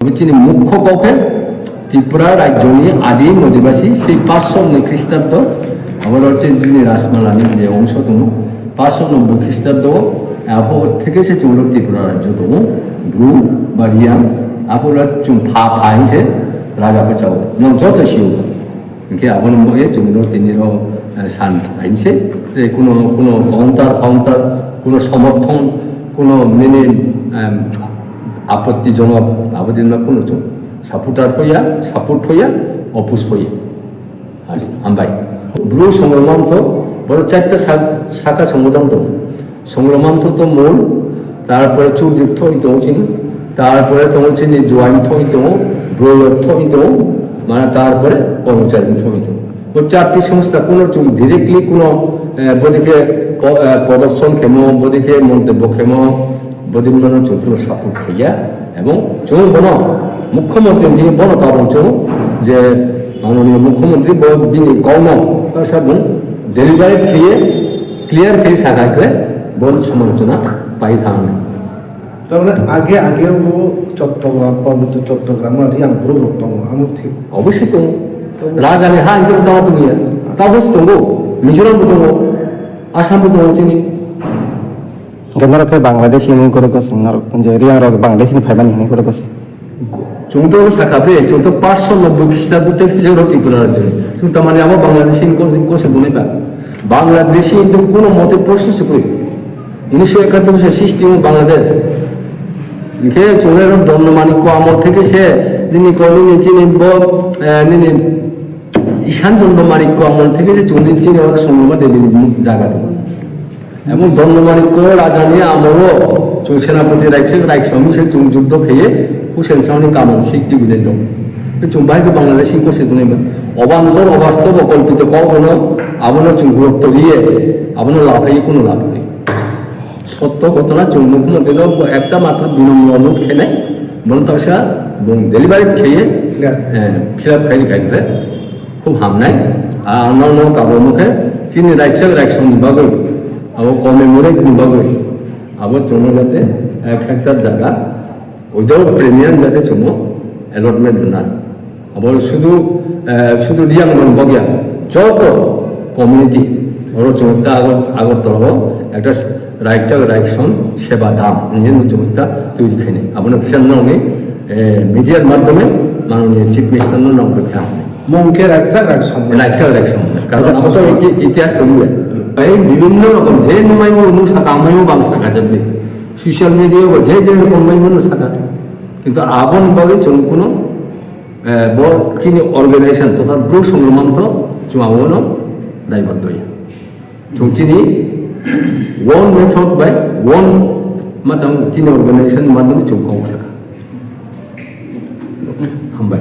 তিনি মুখ্য কক্ষে ত্রিপুরা রাজ্যনি আদিম অধিবাসী সেই 590 খ্রিস্টাব্দ আবার হচ্ছে যিনি রাসমালানি যে অংশতম 590 খ্রিস্টাব্দ থেকে সে চৌল ত্রিপুরা রাজ্য তম ব্রু বা রিয়াং আবহাওয়া 좀 파파이세 라자고 자고 너 저도 시우 이렇게 아버는 뭐에 좀로 তিনিরও শান আইনছে যে কোনো কাউন্টার কোনো সমর্থন কোনো মেনে আপত্তিজনক 아버지는 কোনো 좀 সাপোর্ট হইয়া অপুষ হইয়া 안 봐요. ব্রু সংগ্রামান্ত বড় চারটা শাখা সংগ্রামান্ত도 মূল তারপরে চুযুক্ত হইতো চিনি তারপরে তোমার চিনি জোয়াইন থইতো ব্রোয়ার থইতো মানে তারপরে কর্মচারী থইতো ওই চারটি সংস্থা কোনো ডিরেক্টলি কোনো বদিকে প্রদর্শন ক্ষেমো বদিকে মন্তব্য ক্ষেমো বদিগুলোর কোনো সাপোর্ট হইয়া এবং চৌ বন মুখ্যমন্ত্রী দিয়ে বন কারণ চৌ যে মাননীয় মুখ্যমন্ত্রী বিনি কর্ম তার সব ডেলিভারি খেয়ে ক্লিয়ার খেয়ে শাখাকে বন সমালোচনা পাই থাকবে তার মানে আগেও চট্টগ্রাম পার্বত্য চট্টগ্রাম আর ইয়াং ব্রু দङ ঠিক অবশ্যই দङ রাজধানী ইনকাম দাওয়া তো নিয়ে তাবস দङ মিজোরামबो दङ आसामबो दङ जोंनि गमरके बांग्लादेश हिनी करे कस नर जे रिया र बांग्लादेश नि फाइबान हिनी करे कस जोंतो साखाबे जोंतो 590 খ্রিস্টাব্দ থেকে যেরো ত্রিপুরা রাজ্য কিন্তু মানে আমার বাংলাদেশি কোসে বলেবা বাংলাদেশি কিন্তু কোনো মতে প্রশ্ন করে 1971 সালে সৃষ্টি বাংলাদেশ 이게 조례로 돈마니고 아무 থেকে সে যিনি কলিনি চিনি নিনি ঈশান চন্দ্রমানিক্য আমল থেকে যে চল্লিশ চিনি ওর সংগ্রাম দেবী জায়গাতে এবং দণ্ডমানিক্য রাজা নিয়ে আমলও সেনাপতি রাইসমি সে যুদ্ধ খেয়ে হুসেন শাহনি কামান শিখতে বুঝেন বাইরে বাংলাদেশি কোসে দুনিবা অবান্তর অবাস্তব অকল্পিত কখনো আবনের গুরুত্ব দিয়ে আবনের লাভ হয় কোনো লাভ নেই সত্য ঘটনা মুখ্যমন্ত্রী একটা মাত্র বিনম্র অনুরোধ খেয়ে নেয় বলুন তার ডেলিভারি খেয়ে ফিল আপ খাই খাইবে খুব হামনায় আর অন্যান্য কাপড় মুখে চিনি রাইকসং নিবাগৈ আবার কমেমোরেট নিবাগৈ আবার চলো যাতে 1 হেক্টর জায়গা উইদাউট প্রিমিয়াম যাতে চলো অ্যালটমেন্ট না আবার শুধু রিয়াং বগিয়া যত কমিউনিটি ওরা চমকটা আগরতলা একটা রাইকসং সেবা দাম নিজের চমকটা তৈরি খেয়ে আপনার কিষাণ নামে মিডিয়ার মাধ্যমে মাননীয় চিফ মিনিস্টারের নাম রেখা হবে মঙ্কে রাইকসং কারণ আমার তো ইতিহাস তৈরি বিভিন্ন রকম যে নুমাই অনু শাখা আমায়ও বাং শাখা যাবে সোশ্যাল মিডিয়াও যে রকম শাখা কিন্তু আবন বগে কোনো চিনি অর্গানাইজেশন তথা ব্রু সংগ্রামান্ত চুমাবনো দায়বদ্ধ চিনি one method by one matang chini organization madam chukong sa hambay